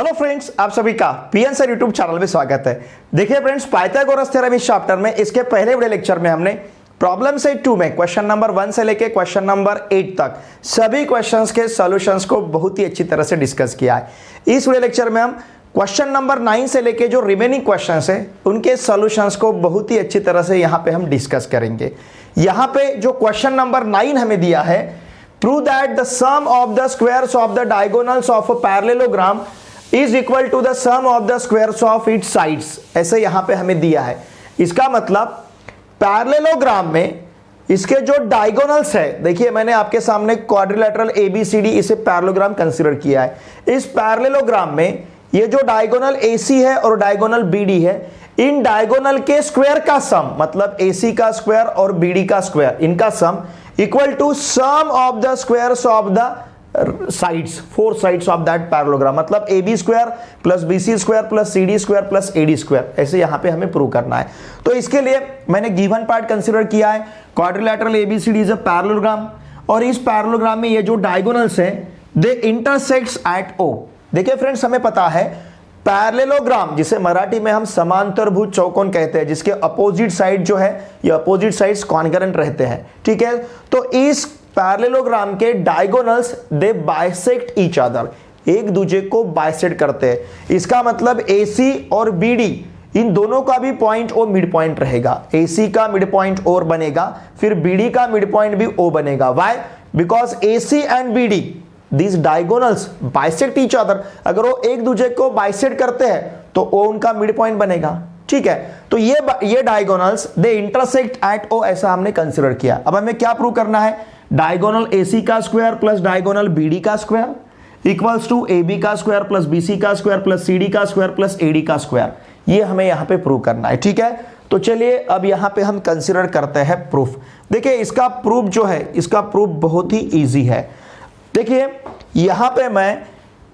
Hello friends, आप सभी का पीएन सर यूट्यूब चैनल में स्वागत है। देखिए फ्रेंड्स, पाइथागोरस थ्योरम इस चैप्टर में इसके पहले वीडियो लेक्चर में हमने प्रॉब्लम सेट 2 में क्वेश्चन नंबर 1 से लेके क्वेश्चन नंबर 8 तक सभी क्वेश्चंस के सॉल्यूशंस को बहुत ही अच्छी तरह से डिस्कस किया है। इस वीडियो लेक्चर में हम क्वेश्चन नंबर 9 से लेके जो रिमेनिंग क्वेश्चंस है उनके सॉल्यूशंस को बहुत ही अच्छी तरह से यहाँ पे हम डिस्कस करेंगे। यहाँ पे जो क्वेश्चन नंबर 9 हमें दिया है, prove that the sum of the squares of the diagonals of a parallelogram is equal to the sum of the squares of its sides. ऐसे यहां पे हमें दिया है। इसका मतलब पैरेललोग्राम में इसके जो डायगोनल्स है, देखिए मैंने आपके सामने क्वाड्रिलेटरल एबीसीडी इसे पैरेललोग्राम कंसीडर किया है। इस पैरेललोग्राम में ये जो डायगोनल एसी है और डायगोनल बीडी है, इन डायगोनल के स्क्वायर का सम, मतलब एसी का स्क्वायर और बीडी का स्क्वायर, इनका sum equal to sum of the squares of the sides, 4 sides of that parallelogram, मतलब A B square plus B C square plus C D square plus A D square. ऐसे यहां पे हमें prove करना है। तो इसके लिए मैंने गिवन पार्ट कंसीडर किया है। Quadrilateral ABCD is a parallelogram और इस पैरेललोग्राम में ये जो डायगोनल्स हैं दे इंटरसेक्ट्स एट ओ। देखिए फ्रेंड्स, हमें पता है पैरेललोग्राम जिसे मराठी में हम समांतरभुज चौकोन कहते हैं, जिसके अपोजिट साइड जो है ये अपोजिट साइड्स कॉन्करेंट रहते हैं, ठीक है। तो इस पैरेललोग्राम के डायगोनल्स दे बाइसेक्ट ईच अदर, एक दूसरे को बाइसेक्ट करते हैं। इसका मतलब AC और BD इन दोनों का भी पॉइंट ओ मिड पॉइंट रहेगा। AC का मिड पॉइंट ओ बनेगा, फिर BD का मिड पॉइंट भी ओ बनेगा। Why? Because AC and BD this diagonals bisect each other. अगर वो एक दूसरे को बाइसेक्ट करते हैं तो ओ उनका मिड पॉइंट बनेगा, ठीक है। तो ये डायगोनल्स दे इंटरसेक्ट एट ओ, ऐसा हमने कंसीडर किया। अब हमें क्या प्रूव करना है? डायगोनल AC का स्क्वायर प्लस डायगोनल BD का स्क्वायर इक्वल्स टू AB का स्क्वायर प्लस BC का स्क्वायर प्लस CD का स्क्वायर प्लस AD का स्क्वायर। ये हमें यहां पे प्रूव करना है, ठीक है। तो चलिए अब यहां पे हम कंसीडर करते हैं प्रूफ। देखिए इसका प्रूफ जो है, इसका प्रूफ बहुत ही इजी है। देखिए यहां पे मैं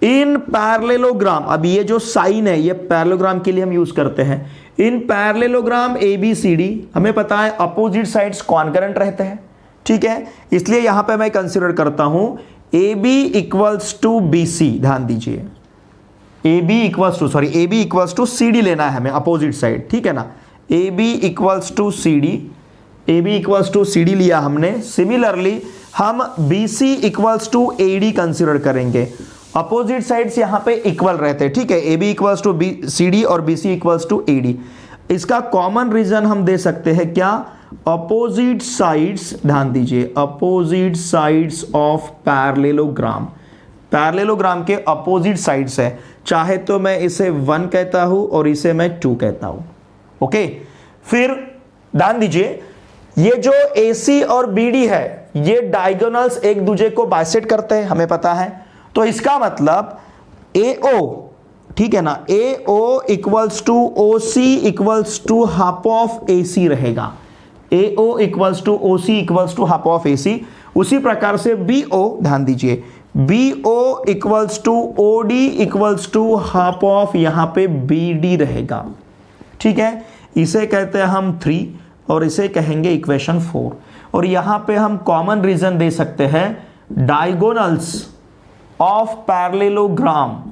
इन पैरेललोग्राम, अब ये जो साइन है ये पैरेललोग्राम के लिए हम यूज करते हैं। इन पैरेललोग्राम ABCD हमें पता है अपोजिट साइड्स कॉन्करेंट रहते हैं, ठीक है। इसलिए यहां पे मैं कंसीडर करता हूं AB इक्वल्स टू BC। ध्यान दीजिए, AB इक्वल्स टू CD लेना है हमें, अपोजिट साइड, ठीक है ना। AB इक्वल्स टू CD लिया हमने। सिमिलरली हम BC equals to AD consider करेंगे। अपोजिट साइड्स यहां पे इक्वल रहते हैं, ठीक है। AB इक्वल्स टू CD और BC इक्वल्स टू AD। इसका कॉमन रीजन हम दे सकते हैं क्या? अपोजिट साइड्स, ध्यान दीजिए, opposite sides of parallelogram. Parallelogram के अपोजिट साइड्स है, चाहे तो मैं इसे 1 कहता हूं और इसे मैं 2 कहता हूं, ओके। फिर ध्यान दीजिए, ये जो AC और BD है ये डायगोनल्स एक दूसरे को बाइसेक्ट करते हैं, हमें पता है। तो इसका मतलब AO, ठीक है ना, AO equals to OC equals to half of AC रहेगा। AO equals to OC equals to half of AC। उसी प्रकार से BO, ध्यान दीजिए, BO equals to OD equals to half of यहां पे BD रहेगा, ठीक है। इसे कहते हैं हम 3 और इसे कहेंगे इक्वेशन 4। और यहां पे हम कॉमन रीजन दे सकते हैं diagonals of parallelogram,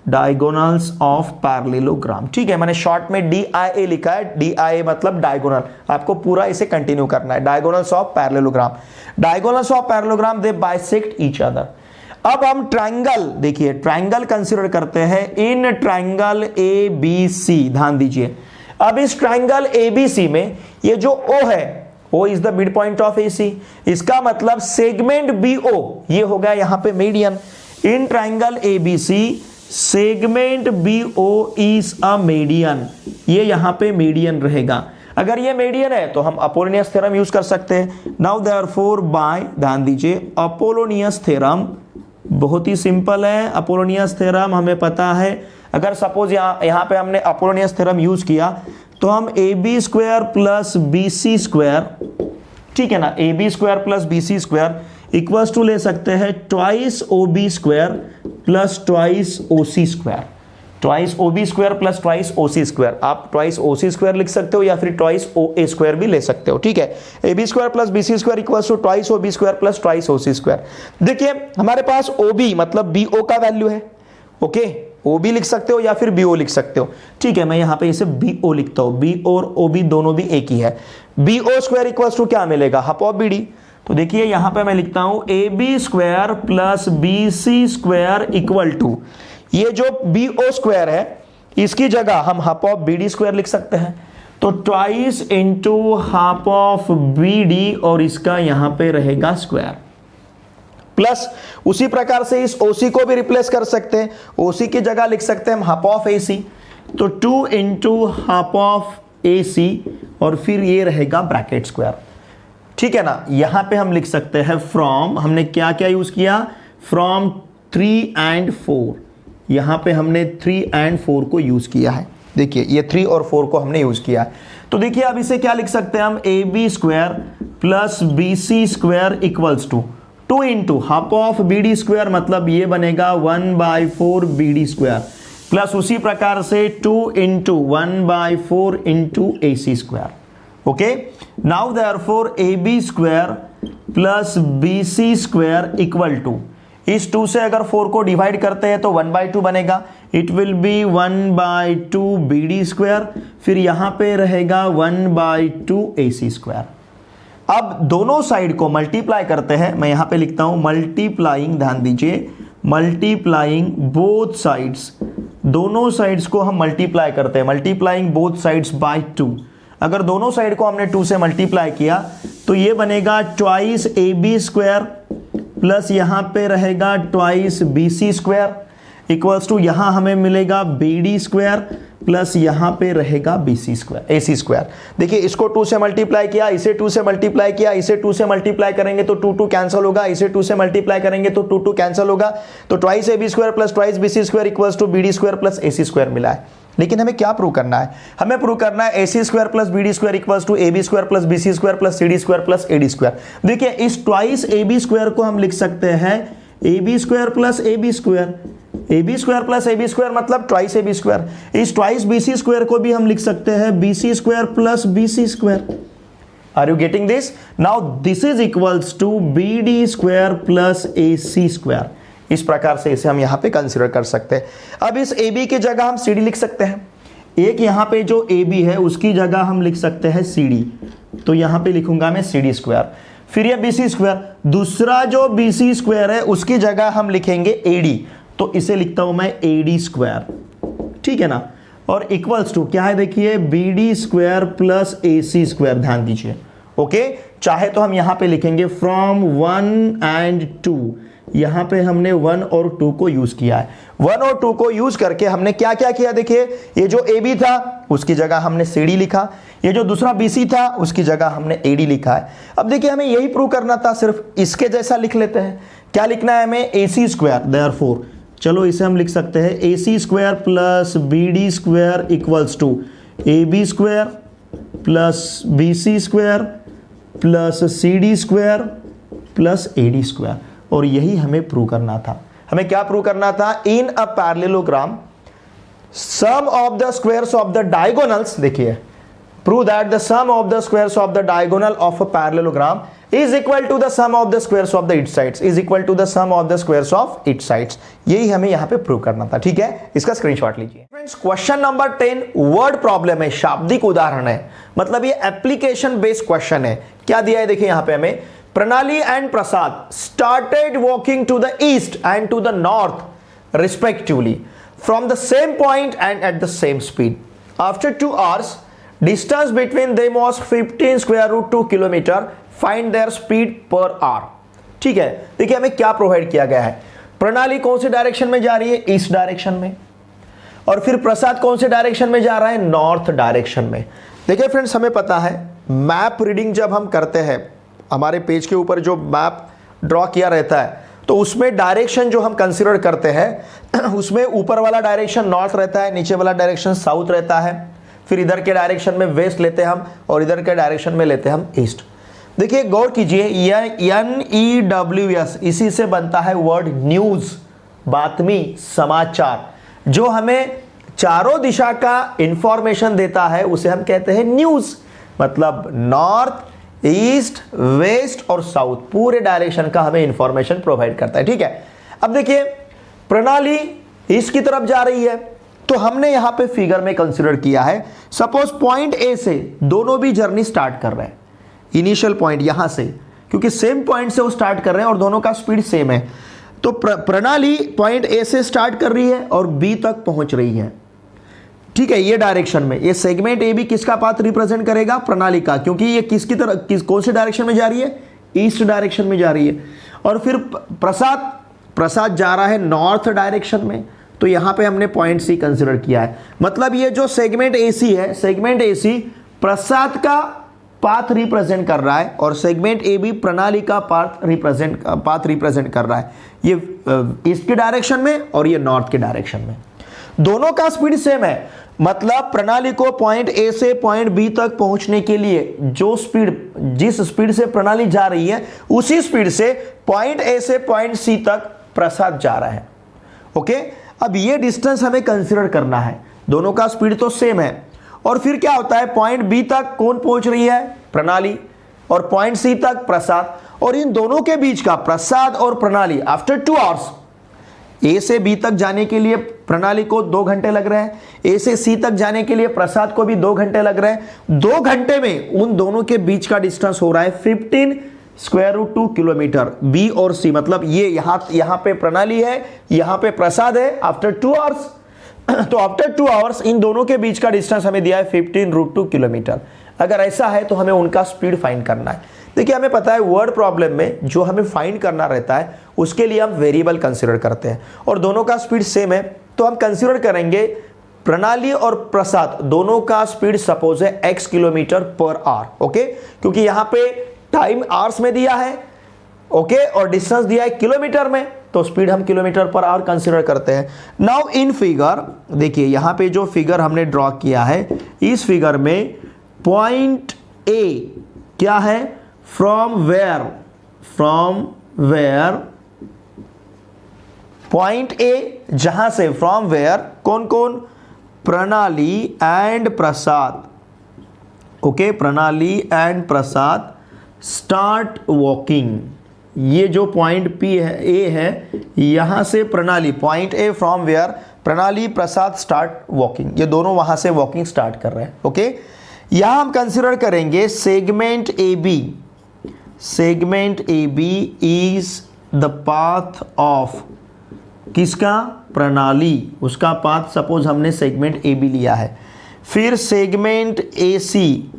diagonals of parallelogram, ठीक है। मैंने शॉर्ट में DIA लिखा है। DIA मतलब डायगोनल, आपको पूरा इसे कंटिन्यू करना है। Diagonals of parallelogram, diagonals of parallelogram they bisect each other. अब हम ट्रायंगल, देखिए ट्रायंगल कंसीडर करते हैं इन ट्रायंगल ABC। ध्यान दीजिए, अब इस ट्रायंगल ABC में ये जो O है, O is the mid point of AC। इसका मतलब सेगमेंट BO ये हो गया यहां पे median. In triangle ABC segment BO is a median, ये यहां पे मीडियन रहेगा। अगर ये मीडियन है तो हम अपोलोनियस थ्योरम यूज कर सकते हैं। नाउ देयरफॉर बाय, ध्यान दीजिए, अपोलोनियस थ्योरम बहुत ही सिंपल है। अपोलोनियस थ्योरम हमें पता है, अगर सपोज यहां पे हमने अपोलोनियस थ्योरम यूज किया तो हम AB square plus BC square, ठीक है ना, AB square plus BC square equals to ले सकते हैं twice OB square plus twice OC square. Twice OB square plus twice OC square, आप ट्वाइस OC स्क्वायर लिख सकते हो या फिर ट्वाइस OA स्क्वायर भी ले सकते हो, ठीक है। AB square plus BC square equals to twice OB square plus twice OC square. देखिए हमारे पास OB मतलब BO का वैल्यू है, ओके। ओ बी लिख सकते हो या फिर बी ओ लिख सकते हो। ठीक है, मैं यहाँ पे इसे बी ओ लिखता हूँ, बी और ओ बी दोनों भी एक ही है। B O square equals to क्या मिलेगा, हाफ ऑफ बी डी। तो देखिए यहाँ पे मैं लिखता हूँ A B square plus B C square equal to, ये जो बी ओ स्क्वायर है इसकी जगह हम half of B D square लिख सकते हैं, तो twice into half of B D और इसका यहां पे रहेगा स्क्वायर, प्लस उसी प्रकार से इस ओसी को भी रिप्लेस कर सकते हैं, ओसी की जगह लिख सकते हैं हम हाफ ऑफ ए सी, तो 2 इंटू हाफ ऑफ ए सी और फिर ये रहेगा ब्रैकेट स्क्वायर। ठीक है ना, यहां पे हम लिख सकते हैं फ्रॉम, हमने क्या क्या यूज किया, फ्रॉम 3 and 4, यहां पे हमने 3 and 4 को यूज किया है। देखिए ये 3 और 4 को हमने यूज किया है। तो देखिए अब इसे क्या लिख सकते हैं हम, A B square plus B C square equals to 2 into half of B D square, मतलब ये बनेगा 1/4 बी डी स्क्वायर, प्लस उसी प्रकार से 2 into 1/4 into A C square. Okay, now therefore A B square plus B C square equal to, इस 2 से अगर 4 को डिवाइड करते हैं तो 1/2 बनेगा, it will be 1/2 B D square, फिर यहां पे रहेगा 1/2 ए सी स्क्वायर। अब दोनों साइड को मल्टीप्लाई करते हैं, मैं यहां पे लिखता हूं मल्टीप्लाइंग, ध्यान दीजिए, मल्टीप्लाइंग बोथ साइड्स, दोनों साइड्स को हम मल्टीप्लाई करते हैं, मल्टीप्लाइंग बोथ साइड्स बाय 2। अगर दोनों साइड को हमने 2 से मल्टीप्लाई किया तो ये बनेगा twice A B square plus यहां पे रहेगा twice B C square equals to, यहां हमें मिलेगा बी डी स्क्वायर प्लस यहां पे रहेगा बी सी स्क्वायर, ए सी स्क्वायर। देखिए इसको 2 से मल्टीप्लाई किया, इसे 2 से मल्टीप्लाई किया, इसे 2 से मल्टीप्लाई करेंगे तो 2 कैंसिल होगा, इसे 2 से मल्टीप्लाई करेंगे तो 2 कैंसिल होगा, तो twice A B square plus twice B C square equals to B D square plus A C square मिला है। लेकिन हमें क्या प्रूव करना है, हमें प्रूव करना है A C square plus B D square equals to A B square plus B C square plus C D square plus A D square. देखिए इस ट्वाइस ए बी स्क्वायर को हम लिख सकते हैं A B square plus A B square, A B square plus A B square मतलब twice A B square. इस twice B C square को भी हम लिख सकते हैं B C square plus B C square. Are you getting this? Now this is equals to B D square plus A C square. इस प्रकार से इसे हम यहां पे कंसीडर कर सकते हैं। अब इस ए बी की जगह हम सी डी लिख सकते हैं, एक यहां पे जो ए बी है उसकी जगह हम लिख सकते हैं सी डी, तो यहां पे लिखूंगा मैं सी डी स्क्वायर, फिर ये बी सी स्क्वायर, दूसरा जो बी सी स्क्वायर है उसकी जगह हम लिखेंगे ए डी, तो इसे लिखता हूं मैं ए डी स्क्वायर। ठीक है ना, और इक्वल्स टू क्या है, देखिए B D square plus A C square, ध्यान दीजिए। ओके, चाहे तो हम यहां पे लिखेंगे फ्रॉम 1 and 2, यहां पे हमने 1 और 2 को यूज किया है। 1 और 2 को यूज करके हमने क्या क्या किया, देखिए ये जो ए बी था उसकी जगह हमने सी डी लिखा, ये जो दूसरा बी सी था उसकी जगह हमने ए डी लिखा है। अब देखिए हमें यही प्रूव करना था, सिर्फ इसके जैसा लिख लेते हैं। क्या लिखना है हमें, ए सी स्क्वायर, देयरफॉर चलो इसे हम लिख सकते हैं A C square plus B D square equals to A B square plus B C square plus C D square plus A D square, और यही हमें प्रूव करना था। हमें क्या प्रूव करना था, in a parallelogram sum of the squares of the diagonals, देखिए prove that the sum of the squares of the diagonal of a parallelogram is equal to the sum of the squares of the its sides is equal to the sum of the squares of its sides। यही हमें यहां पे prove करना था। ठीक है, इसका screenshot लीजिए। Friends question number 10 word problem है, शाब्दिक उदाहरण है, मतलब ये एप्लीकेशन बेस्ड क्वेश्चन है। क्या दिया है देखिए यहां पे हमें, प्रणाली and Prasad started walking to the east and to the north respectively from the same point and at the same speed. After 2 hours distance between them was 15 square root 2 kilometer, find their speed per hour। ठीक है, देखिए हमें क्या provide किया गया है, प्रणाली कौन से डायरेक्शन में जा रही है, ईस्ट डायरेक्शन में, और फिर प्रसाद कौन से डायरेक्शन में जा रहा है, नॉर्थ डायरेक्शन में। देखिए फ्रेंड्स हमें पता है मैप रीडिंग जब हम करते हैं, हमारे पेज के ऊपर जो मैप ड्रॉ किया रहता है तो उसमें डायरेक्शन जो हम कंसीडर करते हैं उसमें ऊपर वाला डायरेक्शन नॉर्थ रहता है, नीचे वाला डायरेक्शन साउथ रहता है, फिर इधर के डायरेक्शन में वेस्ट लेते हैं हम और इधर के डायरेक्शन में लेते हैं हम ईस्ट। देखिए गौर कीजिए, NEWS इसी से बनता है वर्ड न्यूज, बातमी, समाचार। जो हमें चारों दिशा का इंफॉर्मेशन देता है उसे हम कहते हैं न्यूज, मतलब नॉर्थ, ईस्ट, वेस्ट और साउथ पूरे डायरेक्शन का हमें इंफॉर्मेशन प्रोवाइड करता है। ठीक है, अब देखिए प्रणाली इसकी तरफ जा रही है। तो हमने यहां पे फिगर में कंसीडर किया है, सपोज पॉइंट ए से दोनों भी जर्नी स्टार्ट कर रहे हैं, इनिशियल पॉइंट यहां से, क्योंकि सेम पॉइंट से वो स्टार्ट कर रहे हैं और दोनों का स्पीड सेम है। तो प्रणाली पॉइंट ए से स्टार्ट कर रही है और बी तक पहुंच रही है, ठीक है, ये डायरेक्शन में। ये सेगमेंट ए भी किसका पाथ रिप्रेजेंट करेगा? प्रणाली का, क्योंकि ये किसकी तरफ, कौन सी डायरेक्शन में जा रही है? ईस्ट डायरेक्शन में जा रही है। और फिर प्रसाद जा रहा है नॉर्थ डायरेक्शन में, तो यहां पे हमने पॉइंट सी कंसीडर किया है। मतलब ये जो सेगमेंट एसी है, सेगमेंट एसी प्रसाद का पाथ रिप्रेजेंट कर रहा है और सेगमेंट ए भी प्रणाली का पाथ रिप्रेजेंट कर रहा है। ये ईस्ट की डायरेक्शन में और ये नॉर्थ के डायरेक्शन में, दोनों का स्पीड सेम है। मतलब प्रणाली को पॉइंट ए से पॉइंट बी तक पहुंचने के लिए जिस स्पीड से प्रणाली जा रही है, उसी स्पीड से पॉइंट ए से पॉइंट सी तक प्रसाद जा रहा है। ओके, अब ये डिस्टेंस हमें कंसीडर करना है, दोनों का स्पीड तो सेम है। और फिर क्या होता है, पॉइंट बी तक कौन पहुंच रही है? प्रणाली, और पॉइंट सी तक प्रसाद। और इन दोनों के बीच का, प्रसाद और प्रणाली, आफ्टर 2 आवर्स, ए से बी तक जाने के लिए प्रणाली को 2 घंटे लग रहे हैं, ए से सी तक जाने के लिए प्रसाद को भी 2 घंटे लग रहे हैं। 2 घंटे में उन दोनों के बीच का डिस्टेंस हो रहा है 15√2 किलोमीटर। बी और सी, मतलब ये यहां पे प्रणाली है, यहां पे प्रसाद है, आफ्टर 2 आवर्स। तो आफ्टर 2 आवर्स इन दोनों के बीच का डिस्टेंस हमें दिया है 15√2 किलोमीटर। अगर ऐसा है तो हमें उनका स्पीड फाइंड करना है। देखिए, हमें पता है वर्ड प्रॉब्लम में जो हमें फाइंड करना रहता है उसके लिए हम वेरिएबल कंसीडर करते हैं, और दोनों का स्पीड सेम है, तो हम कंसीडर करेंगे प्रणाली और प्रसाद दोनों का स्पीड सपोज है x kilometre per hour. Okay, क्योंकि यहां पे टाइम आवर्स में दिया है, ओके, और डिस्टेंस दिया है किलोमीटर में, तो स्पीड हम किलोमीटर पर आवर कंसीडर करते हैं। नाउ इन फिगर देखिए, यहां पे जो फिगर हमने ड्रॉ किया है, इस फिगर में पॉइंट ए क्या है? फ्रॉम वेयर पॉइंट ए, जहां से, फ्रॉम वेयर कौन कौन? प्रणाली एंड प्रसाद। ओके, प्रणाली एंड प्रसाद स्टार्ट वॉकिंग। ये जो पॉइंट पी है, ए है, यहां से प्रणाली, पॉइंट ए फ्रॉम वेयर प्रणाली प्रसाद स्टार्ट वॉकिंग, ये दोनों वहां से वॉकिंग स्टार्ट कर रहे हैं। ओके, यहां हम कंसीडर करेंगे segment A B. Segment A B is the path of किसका? प्रणाली, उसका पाथ सपोज हमने सेगमेंट ए बी लिया है। फिर segment A C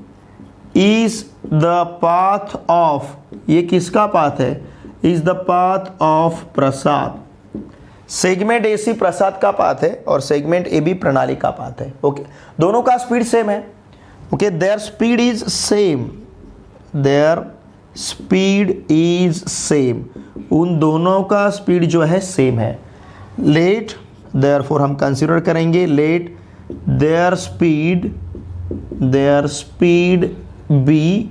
is the path of, ये किसका पाथ है? Is the path of Prasad. Segment A C Prasad का पाथ है और सेगमेंट ए बी प्रणाली का पाथ है। ओके, दोनों का स्पीड सेम है। Okay, there speed is same, there speed is same, उन दोनों का स्पीड जो है सेम है। लेट, देयरफॉर हम कंसीडर करेंगे, let their speed be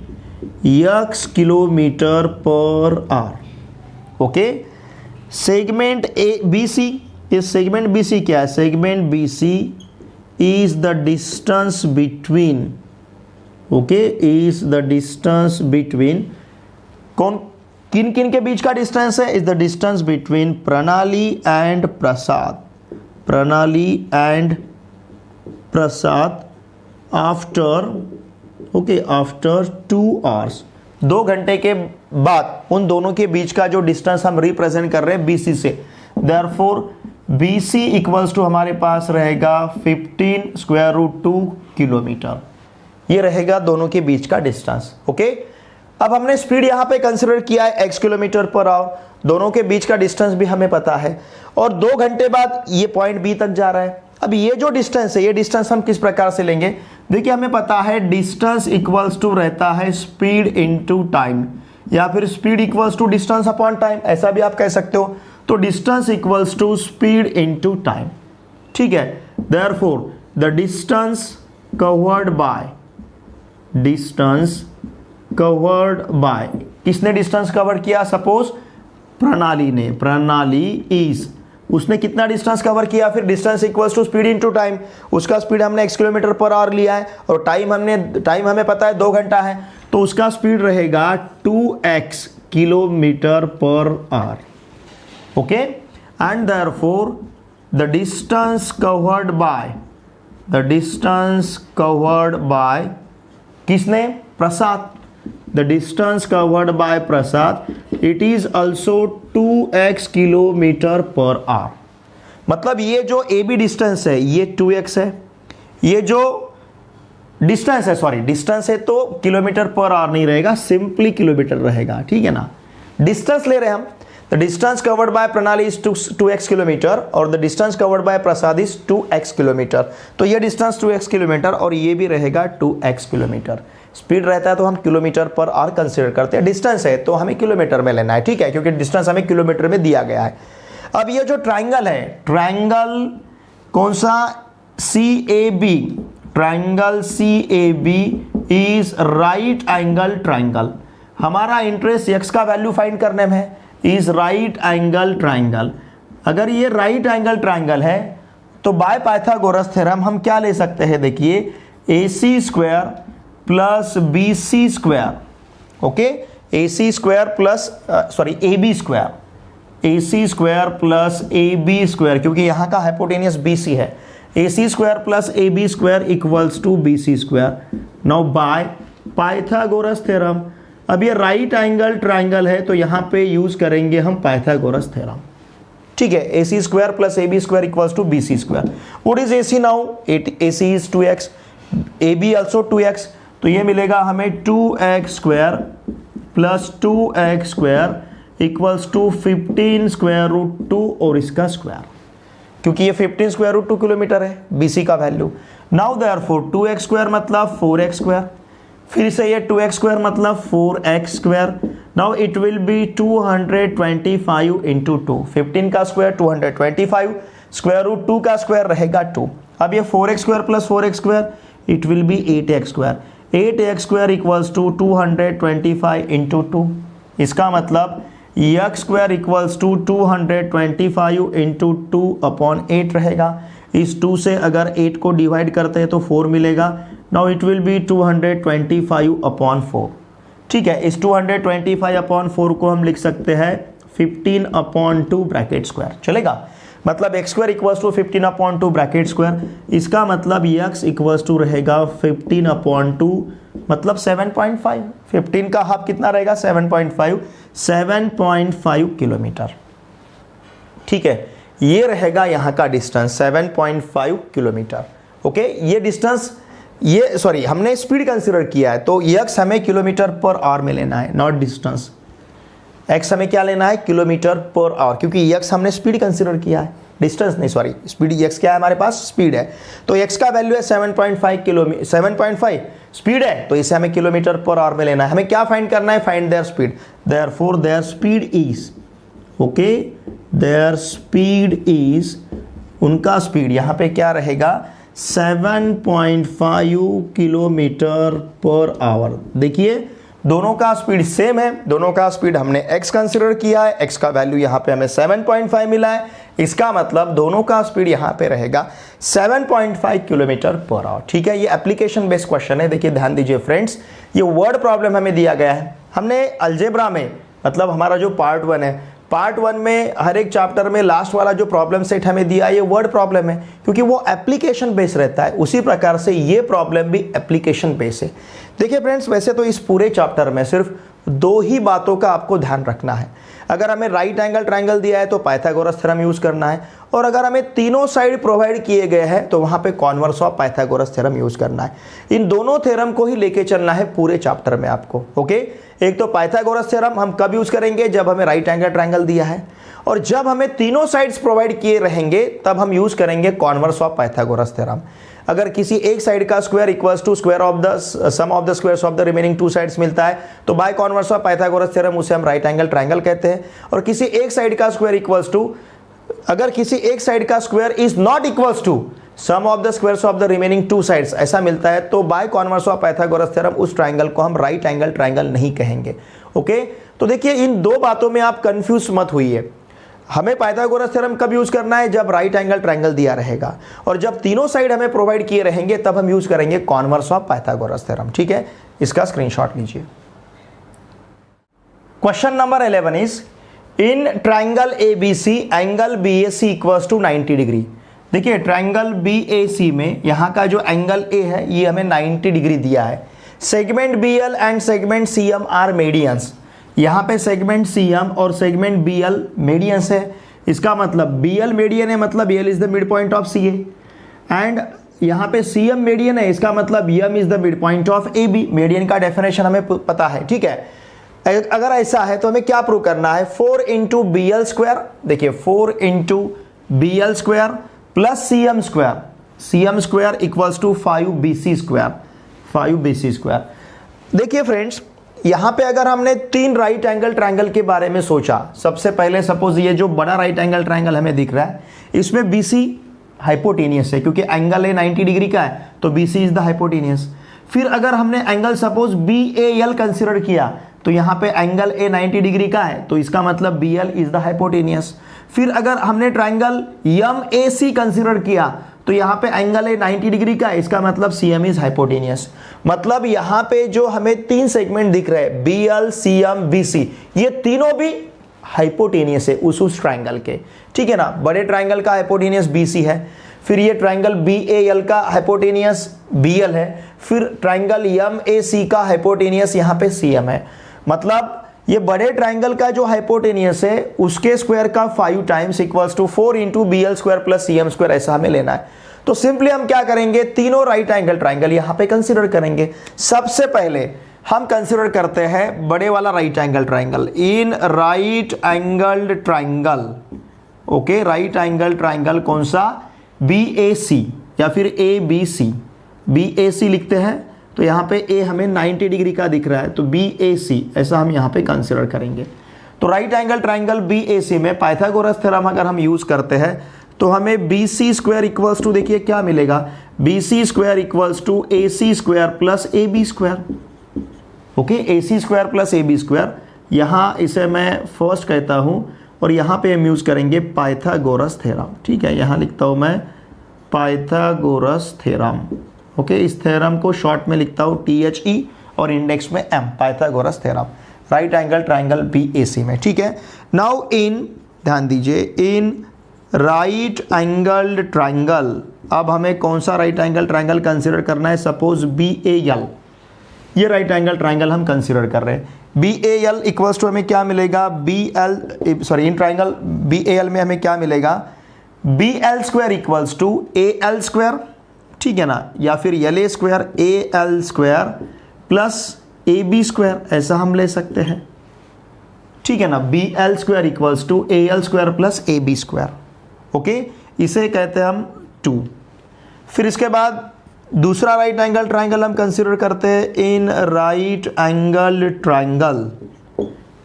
x kilometre per hour. Okay, segment A B C, इस सेगमेंट बी सी क्या है? Segment B C is the distance between, okay, is the distance between, कौन किन किन के बीच का डिस्टेंस है? इज द डिस्टेंस बिटवीन प्रणाली एंड प्रसाद, प्रणाली and Prasad after, okay, after 2 hours, 2 घंटे के बाद उन दोनों के बीच का जो डिस्टेंस हम रिप्रेजेंट कर रहे हैं BC से, देयरफॉर BC इक्वल्स टू हमारे पास रहेगा 15√2 किलोमीटर। ये रहेगा दोनों के बीच का डिस्टेंस। ओके, अब हमने स्पीड यहां पे कंसीडर किया है x किलोमीटर पर आवर, दोनों के बीच का डिस्टेंस भी हमें पता है, और 2 घंटे बाद ये पॉइंट बी तक जा रहा है। अब ये जो डिस्टेंस है, ये डिस्टेंस हम किस प्रकार से लेंगे? देखिए, हमें पता है डिस्टेंस इक्वल्स टू रहता है स्पीड इनटू टाइम, या फिर speed equals to distance upon time, ऐसा भी आप कह सकते हो। तो distance equals to speed into time, ठीक है। Therefore the distance covered by, distance covered by, किसने डिस्टेंस कवर किया? सपोज प्रणाली ने, प्रणाली इज, उसने कितना डिस्टेंस कवर किया? फिर distance equals to speed into time, उसका स्पीड हमने x किलोमीटर पर आवर लिया है और टाइम हमें पता है 2 घंटा है, तो उसका स्पीड रहेगा 2x kilometre per hour. Okay, and therefore the distance covered by किसने? Prasad. The distance covered by Prasad it is also 2x kilometre per hour. मतलब ये जो ए बी डिस्टेंस है ये 2x है, ये जो डिस्टेंस है, सॉरी डिस्टेंस है तो किलोमीटर पर आवर नहीं रहेगा, सिंपली किलोमीटर रहेगा, ठीक है ना। डिस्टेंस ले रहे हैं हम, द डिस्टेंस कवर्ड बाय प्रणाली इज 2x किलोमीटर और the distance covered by Prasad is 2x kilometre. तो ये डिस्टेंस 2x किलोमीटर और ये भी रहेगा 2x किलोमीटर। स्पीड रहता है तो हम किलोमीटर पर आवर कंसीडर करते हैं, डिस्टेंस है तो हमें किलोमीटर में लेना है, ठीक है, क्योंकि डिस्टेंस हमें किलोमीटर में दिया गया है। अब ये जो ट्राइंगल है, ट्राइंगल कौन सा? CAB, triangle CAB is right angle triangle. हमारा इंटरेस्ट x का वैल्यू फाइंड करने में है, इज राइट एंगल ट्राइंगल। अगर ये राइट एंगल ट्राइंगल है तो बाय पाइथागोरस थ्योरम हम क्या ले सकते हैं? देखिए AC square plus BC square, okay, AC square plus sorry AB square, AC square plus AB square, क्योंकि यहाँ का हाइपोटेनियस BC है। AC square plus AB square equals to BC square. Now by Pythagoras theorem, अब ये right angle triangle है तो यहाँ पे यूज करेंगे हम पाइथागोरस थ्योरम, ठीक है। AC square plus AB square equals to BC square. What is AC now? AC is 2x, AB also 2x, तो ये मिलेगा हमें 2x square plus 2x square equals to 15 square root 2 और इसका स्क्वायर, क्योंकि ये 15 स्क्वायर रूट 2 किलोमीटर है BC का value. Now therefore 2x square मतलब 4x स्क्वायर, फिर से ये 2x स्क्वायर मतलब 4x square. Now it will B 225 into 2, 15 का स्क्वायर 225, स्क्वायर रूट 2 का स्क्वायर रहेगा 2। अब ये 4x square plus 4x square it will be 8x square, 8x square equals to 225 into 2। इसका मतलब x square equals to 225 into 2 upon 8 रहेगा। इस 2 से अगर 8 को डिवाइड करते हैं तो 4 मिलेगा। Now it will B 225 upon 4, ठीक है। इस 225 अपॉन 4 को हम लिख सकते हैं 15 अपॉन 2 ब्रैकेट स्क्वायर, चलेगा। मतलब x square equals to 15 upon 2 bracket square, इसका मतलब x इक्वल्स टू रहेगा 15 अपॉन 2 मतलब 7.5। 15 का हाफ कितना रहेगा? 7.5, 7.5 किलोमीटर, ठीक है। ये रहेगा यहाँ का डिस्टेंस 7.5 किलोमीटर, ओके। ये डिस्टेंस, ये सॉरी हमने स्पीड कंसीडर किया है तो x हमें किलोमीटर पर आवर में लेना है, नॉट डिस्टेंस। x हमें क्या लेना है? किलोमीटर पर आवर, क्योंकि x हमने स्पीड कंसीडर किया है, डिस्टेंस नहीं, सॉरी स्पीड। x क्या है हमारे पास? स्पीड है, तो x का वैल्यू है 7.5 किलोमीटर, 7.5 स्पीड है तो इसे हमें किलोमीटर पर आवर में लेना है। हमें क्या फाइंड करना है? Find there speed. Therefore there speed is, okay, there speed is, उनका स्पीड यहाँ पे क्या रहेगा? 7.5 किलोमीटर पर आवर। देखिए दोनों का स्पीड सेम है, दोनों का स्पीड हमने x कंसीडर किया है, x का वैल्यू यहाँ पे हमें 7.5 मिला है, इसका मतलब दोनों का स्पीड यहाँ पे रहेगा 7.5 किलोमीटर पर आवर, ठीक है। ये एप्लीकेशन बेस्ड क्वेश्चन है। देखिए ध्यान दीजिए फ्रेंड्स, ये वर्ड प्रॉब्लम हमें दिया गया है। हमने अलजेब्रा में, मतलब हमारा जो पार्ट 1 है, पार्ट 1 में हर एक चैप्टर में लास्ट वाला जो प्रॉब्लम सेट हमें दिया ये वर्ड प्रॉब्लम है, क्योंकि वो एप्लीकेशन बेस रहता है। उसी प्रकार से ये प्रॉब्लम भी एप्लीकेशन बेस है। देखिए फ्रेंड्स, वैसे तो इस पूरे चैप्टर में सिर्फ 2 ही बातों का आपको ध्यान रखना है। अगर हमें राइट एंगल ट्रायंगल दिया है तो पाइथागोरस थ्योरम यूज करना है, और अगर हमें तीनों साइड प्रोवाइड किए गए हैं तो वहां पे converse of Pythagoras theorem use करना है। इन दोनों थ्योरम को ही लेके चलना है पूरे चैप्टर में आपको, ओके। एक तो पाइथागोरस थ्योरम हम कब यूज करेंगे? जब हमें राइट एंगल ट्रायंगल दिया है, और जब हमें तीनों साइड्स प्रोवाइड किए रहेंगे तब हम यूज करेंगे कॉन्वर्स ऑफ पाइथागोरस थ्योरम। अगर किसी एक साइड का square equals to square of the sum of the squares of the remaining 2 sides मिलता है तो by converse of Pythagoras theorem उसे हम राइट एंगल ट्रायंगल कहते हैं। और किसी एक साइड का स्क्वायर इक्वल्स टू, अगर किसी एक साइड का square is not equals to sum of the squares of the remaining 2 sides ऐसा मिलता है तो by converse of Pythagoras theorem उस ट्रायंगल को हम राइट एंगल ट्रायंगल नहीं कहेंगे, ओके। तो देखिए इन 2 बातों में आप कंफ्यूज मत होइए। हमें पाइथागोरस थ्योरम कब यूज करना है? जब राइट एंगल ट्रायंगल दिया रहेगा, और जब तीनों साइड हमें प्रोवाइड किए रहेंगे तब हम यूज करेंगे कॉन्वर्स ऑफ पाइथागोरस थ्योरम, ठीक है। इसका स्क्रीनशॉट लीजिए। Question number 11 is in triangle A B C angle B A C equals to 90 degree. देखिए ट्राइंगल बी ए सी में यहाँ का जो एंगल ए है ये हमें 90 डिग्री दिया है। Segment B L and segment C M are medians. यहाँ पे सेगमेंट सी एम और सेगमेंट बी एल मेडियंस है। इसका मतलब बी एल मेडियन है, मतलब L is the mid point of C A, and यहाँ पे सी एम मेडियन है, इसका मतलब M is the mid point of A B. Median का डेफिनेशन हमें पता है, ठीक है। अगर ऐसा है तो हमें क्या प्रूव करना है, 4 इंटू बी एल स्क्वायर, देखिए 4 into B L square plus C M square equals to 5 B C square. देखिए फ्रेंड्स, यहाँ पे अगर हमने 3 राइट एंगल ट्रायंगल के बारे में सोचा, सबसे पहले सपोज ये जो बड़ा राइट एंगल ट्रायंगल हमें दिख रहा है, इसमें बी सी हाइपोटेनियस है, क्योंकि एंगल ए 90 डिग्री का है तो B C is the hypotenuse. फिर अगर हमने angle suppose B A L consider किया तो यहाँ पे एंगल ए 90 डिग्री का है, तो इसका मतलब B L is the hypotenuse. फिर अगर हमने triangle M A C consider किया तो यहाँ पे एंगल ए 90 डिग्री का है, इसका मतलब सी एम इज हाइपोटेनियस। मतलब यहाँ पे जो हमें 3 सेगमेंट दिख रहे हैं, B L C M B C, ये तीनों भी हाइपोटेनियस है उस ट्राइंगल के, ठीक है ना। बड़े ट्राइंगल का हाइपोटेनियस बी सी है, फिर ये ट्राइंगल बी ए एल का हाइपोटेनियस बी एल है, फिर ट्राइंगल एम ए सी का हाइपोटेनियस यहाँ पे सी एम है। मतलब ये बड़े ट्राइंगल का जो हाइपोटेनियस है उसके स्क्वायर का 5 times equals to 4 into B L square plus C M square, ऐसा हमें लेना है। तो सिंपली हम क्या करेंगे, तीनों राइट एंगल ट्राइंगल यहाँ पे कंसिडर करेंगे। सबसे पहले हम कंसिडर करते हैं बड़े वाला right angle triangle. In right angle triangle, okay, right angle triangle कौन सा, बी ए सी या फिर ए बी सी। बी ए सी लिखते हैं तो यहाँ पे ए हमें 90 डिग्री का दिख रहा है, तो बी ए सी ऐसा हम यहाँ पे कंसिडर करेंगे। तो right angle triangle B A C में पाइथागोरस थ्योरम अगर हम यूज करते हैं तो हमें B C square equals to, देखिए क्या मिलेगा, B C square equals to A C square plus A B square. Okay, A C square plus A B square, यहाँ इसे मैं फर्स्ट कहता हूँ और यहाँ पे हम यूज करेंगे पाइथागोरस थ्योरम, ठीक है। यहाँ लिखता हूँ मैं पाइथागोरस थ्योरम, ओके। इस थ्योरम को शॉर्ट में लिखता हूँ THE और इंडेक्स में M, Pythagoras theorem, right angle triangle BAC में, ठीक है। नाउ इन, ध्यान दीजिए, इन राइट एंगल ट्राइंगल, अब हमें कौन सा राइट एंगल ट्राइंगल कंसिडर करना है, सपोज BAL, ये राइट एंगल ट्राइंगल हम कंसिडर कर रहे हैं। BAL इक्वल्स टू हमें क्या मिलेगा, इन ट्राइंगल BAL में हमें क्या मिलेगा, BL square equals to AL square, ठीक है ना, या फिर LA square AL square plus AB square, ऐसा हम ले सकते हैं, ठीक है ना। BL square equals to AL square plus AB square, okay, इसे कहते हैं हम 2। फिर इसके बाद दूसरा राइट एंगल ट्राइंगल हम कंसिडर करते हैं इन राइट एंगल ट्राइंगल,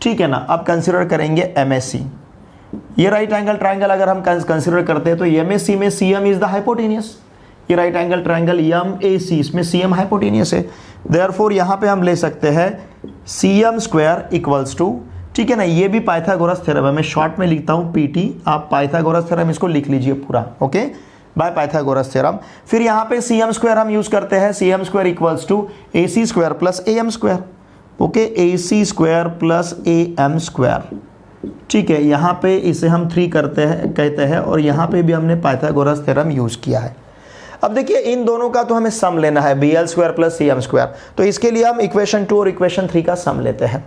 ठीक है ना। अब कंसिडर करेंगे MAC, ये राइट एंगल ट्राइंगल अगर हम कंसिडर करते हैं तो MAC में CM इज द हाइपोटेनियस, ये राइट एंगल ट्राइंगल MAC, इसमें CM हाइपोटेनियस है, देयरफॉर यहाँ पे हम ले सकते हैं CM स्क्वायर इक्वल्स टू, ठीक है ना। ये भी पाइथागोरस थ्योरम है, मैं शॉर्ट में लिखता हूँ PT, आप पाइथागोरस थ्योरम इसको लिख लीजिए पूरा, ओके, बाय पाइथागोरस थ्योरम। फिर यहाँ पे CM स्क्वायर हम यूज करते हैं, CM square equals to AC square plus AM square, okay, AC square plus AM square, ठीक है। यहाँ पे इसे हम 3 कहते हैं और यहाँ पे भी हमने पाइथागोरस थ्योरम यूज किया है। अब देखिए इन दोनों का तो हमें सम लेना है, BL square plus CM square, तो इसके लिए हम इक्वेशन 2 और इक्वेशन 3 का सम लेते हैं।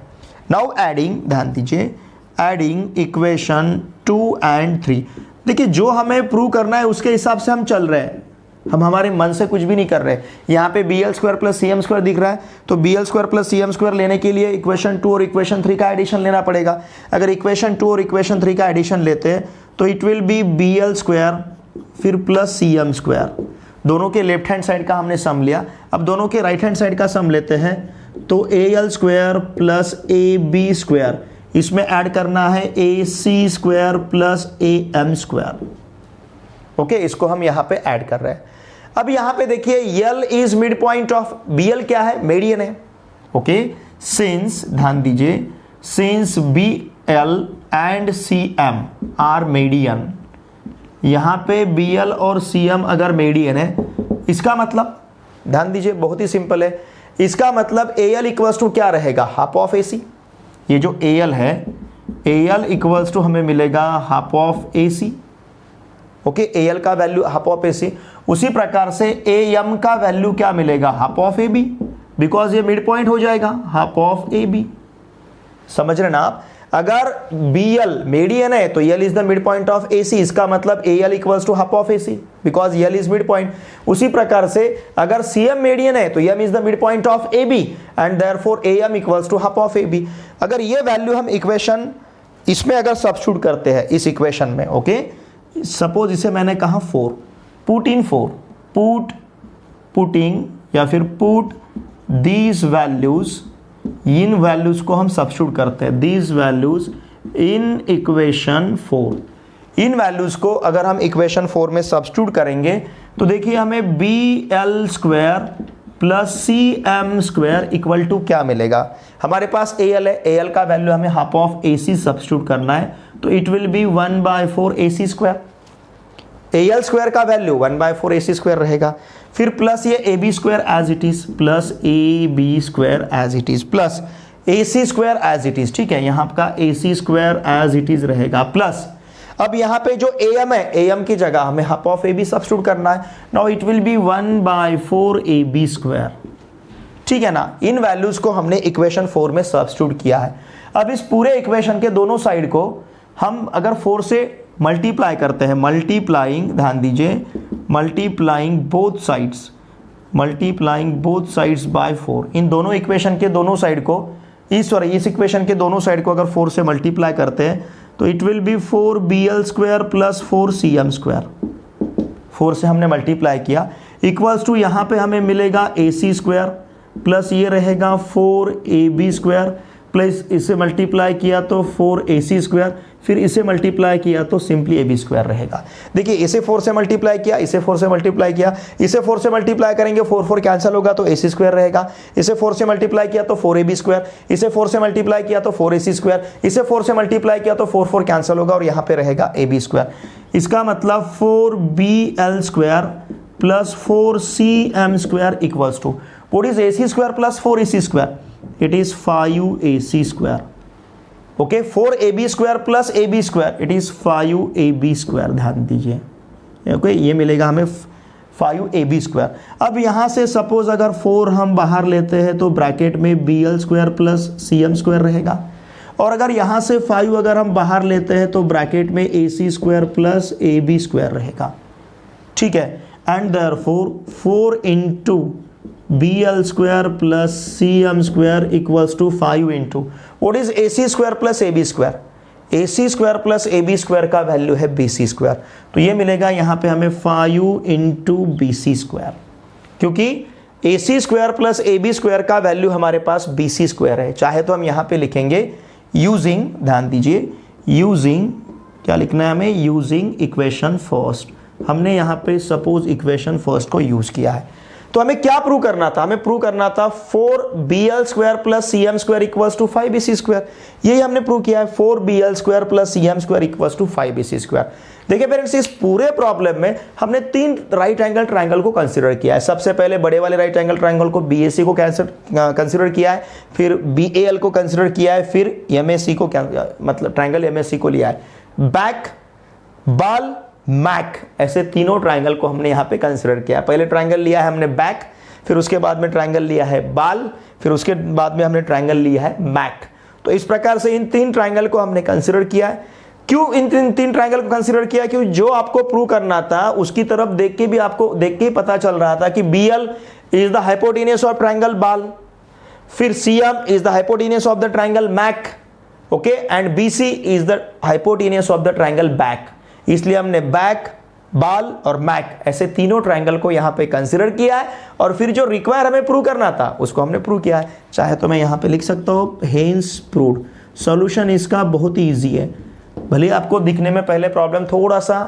नाउ एडिंग, ध्यान दीजिए, एडिंग इक्वेशन 2 एंड 3, देखिए जो हमें प्रूव करना है उसके हिसाब से हम चल रहे हैं, हम हमारे मन से कुछ भी नहीं कर रहे। यहाँ पे BL square plus CM square दिख रहा है, तो BL square plus CM square लेने के लिए इक्वेशन 2 और इक्वेशन 3 का एडिशन लेना पड़ेगा। अगर इक्वेशन 2 और इक्वेशन 3 का एडिशन लेते हैं तो it will B BL square फिर प्लस CM स्क्वायर, दोनों के लेफ्ट हैंड साइड का हमने सम लिया। अब दोनों के राइट हैंड साइड का सम लेते हैं, तो AL square plus AB square, इसमें ऐड करना है AC square plus AM square, okay, इसको हम यहाँ पे ऐड कर रहे हैं। अब यहाँ पे देखिए L is mid point of, BL क्या है, मेडियन है, ओके। सिंस, ध्यान दीजिए, since BL and CM are median, यहाँ पे BL और CM अगर मेडियन है, इसका मतलब, ध्यान दीजिए बहुत ही सिंपल है, इसका मतलब AL इक्वल्स टू क्या रहेगा, हाफ ऑफ AC। ये जो AL है AL इक्वल्स टू हमें मिलेगा half of AC। Okay, AL का वैल्यू हाफ ऑफ AC। उसी प्रकार से AM का वैल्यू क्या मिलेगा, हाफ ऑफ AB, बिकॉज ये मिड पॉइंट हो जाएगा, हाफ ऑफ AB। समझ रहे ना आप? अगर BL मीडियन है तो L is the mid point of AC, इसका मतलब AL equals to half of AC because L is mid point. उसी प्रकार से अगर CM मीडियन है तो M is the mid point of AB and therefore AM equals to half of AB। अगर ये वैल्यू हम इक्वेशन इसमें अगर सब्स्टिट्यूट करते हैं इस इक्वेशन में, ओके, सपोज इसे मैंने कहा 4, पुट इन 4, पुटिंग या फिर put these values, in values को हम सब्स्टिट्यूट करते हैं, these values in equation 4। In values को अगर हम इक्वेशन 4 में सब्स्टिट्यूट करेंगे तो देखिए हमें BL square plus CM square equal to क्या मिलेगा। हमारे पास AL है, AL का वैल्यू हमें हाफ ऑफ AC सब्स्टिट्यूट करना है, तो it will be 1/4 AC square. AL square का वैल्यू 1/4 AC स्क्वायर रहेगा, फिर प्लस ये AB square as it is, plus AB square as it is, plus AC square as it is. ठीक है, यहाँ का AC square as it is रहेगा, plus अब यहाँ पे जो AM है, AM की जगह हमें हाफ ऑफ AB सब्स्टिट्यूट करना है। Now it will be 1/4 AB square. ठीक है ना, इन वैल्यूज को हमने इक्वेशन 4 में सब्स्टिट्यूट किया है। अब इस पूरे इक्वेशन के दोनों साइड को हम अगर 4 से मल्टीप्लाई करते हैं, मल्टीप्लाइंग, ध्यान दीजिए, multiplying both sides, multiplying both sides by 4, इन दोनों इक्वेशन के दोनों साइड को, इस इक्वेशन के दोनों साइड को अगर 4 से मल्टीप्लाई करते हैं तो it will B 4BL square plus 4CM square. 4 से हमने मल्टीप्लाई किया, इक्वल्स टू यहाँ पे हमें मिलेगा AC स्क्वायर प्लस ये रहेगा 4AB स्क्वायर, प्लस इसे मल्टीप्लाई किया तो 4AC स्क्वायर, फिर इसे मल्टीप्लाई किया तो सिंपली AB स्क्वायर रहेगा। देखिए इसे 4 से मल्टीप्लाई किया, इसे 4 से मल्टीप्लाई किया, इसे 4 से मल्टीप्लाई करेंगे, 4 कैंसिल होगा तो AC स्क्वायर रहेगा, इसे 4 से मल्टीप्लाई किया तो 4AB स्क्वायर, इसे 4 से मल्टीप्लाई किया तो 4AC स्क्वायर, इसे 4 से मल्टीप्लाई किया तो 4 कैंसिल होगा और यहाँ पे रहेगा AB स्क्वायर। इसका मतलब 4BL square plus 4CM square equals to, what is AC square plus 4AC square? It is 5AC square. Okay, 4AB square plus AB square, it is 5AB square. ध्यान दीजिए, okay, ये मिलेगा हमें 5AB square. अब यहाँ से suppose अगर 4 हम बाहर लेते हैं तो ब्रैकेट में BL square plus CM square रहेगा, और अगर यहाँ से 5 अगर हम बाहर लेते हैं तो ब्रैकेट में AC square plus AB square रहेगा। ठीक है, and therefore 4 into BL square plus CM square equals to 5 into, what is AC square plus AB square? AC square plus AB square का वैल्यू है BC स्क्वायर, तो ये मिलेगा यहाँ पे हमें 5 इंटू BC स्क्वायर, क्योंकि AC square plus AB square का वैल्यू हमारे पास BC स्क्वायर है। चाहे तो हम यहाँ पे लिखेंगे यूजिंग, ध्यान दीजिए, यूजिंग, क्या लिखना है हमें? Using equation first. हमने यहाँ पे सपोज इक्वेशन फर्स्ट को यूज किया है, तो हमें क्या प्रूव करना था? हमें प्रूव करना था 4BL square plus CM square equals to 5BC square. यही हमने प्रूव किया है, 4BL square plus CM square equals to 5BC square. देखिए पेरेंट्स, इस पूरे प्रॉब्लम में हमने 3 राइट एंगल ट्रायंगल को कंसीडर किया है। सबसे पहले बड़े वाले राइट एंगल ट्रायंगल को BAC को कंसीडर किया है, फिर BAL को कंसीडर किया है, फिर MAC को, मतलब ट्रायंगल MAC को लिया है। बैक, बाल, मैक, ऐसे तीनों ट्रायंगल को हमने यहाँ पे कंसीडर किया है। पहले ट्रायंगल लिया है हमने बैक, फिर उसके बाद में ट्रायंगल लिया है बाल, फिर उसके बाद में हमने ट्रायंगल लिया है मैक। तो इस प्रकार से इन 3 ट्रायंगल को हमने कंसीडर किया है। क्यों इन 3 ट्रायंगल को कंसीडर किया? क्योंकि जो आपको प्रूव करना था उसकी तरफ देख के भी आपको देख के ही पता चल रहा था कि BL is the hypotenuse of triangle बाल, फिर CM is the hypotenuse of the triangle मैक, okay, and BC is the hypotenuse of the triangle बैक। इसलिए हमने बैक, बाल और मैक ऐसे तीनों ट्रायंगल को यहाँ पे कंसीडर किया है, और फिर जो रिक्वायर हमें प्रूव करना था उसको हमने प्रूव किया है। चाहे तो मैं यहाँ पे लिख सकता हूँ हेंस प्रूव्ड। सॉल्यूशन इसका बहुत ही ईजी है, भले आपको दिखने में पहले प्रॉब्लम थोड़ा सा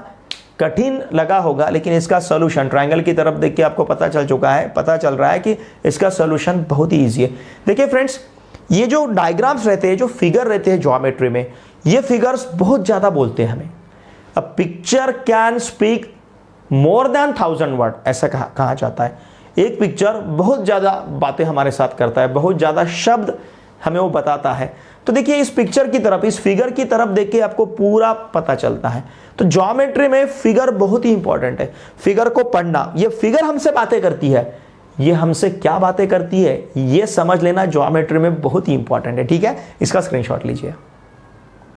कठिन लगा होगा, लेकिन इसका सॉल्यूशन ट्रायंगल की तरफ देख के आपको पता चल रहा है कि इसका सॉल्यूशन बहुत ही ईजी है। देखिए फ्रेंड्स, ये जो डायग्राम्स रहते हैं, जो फिगर रहते हैं ज्योमेट्री में, ये फिगर्स बहुत ज़्यादा बोलते हैं हमें। A picture can speak more than 1000 word, ऐसा कहा जाता है। एक पिक्चर बहुत ज़्यादा बातें हमारे साथ करता है, बहुत ज़्यादा शब्द हमें वो बताता है। तो देखिए इस पिक्चर की तरफ, इस फिगर की तरफ देख के आपको पूरा पता चलता है। तो ज्योमेट्री में फिगर बहुत ही इंपॉर्टेंट है, फिगर को पढ़ना। ये फिगर हमसे बातें करती है, ये हमसे क्या बातें करती है ये समझ लेना ज्योमेट्री में बहुत ही इंपॉर्टेंट है। ठीक है, इसका स्क्रीनशॉट लीजिए।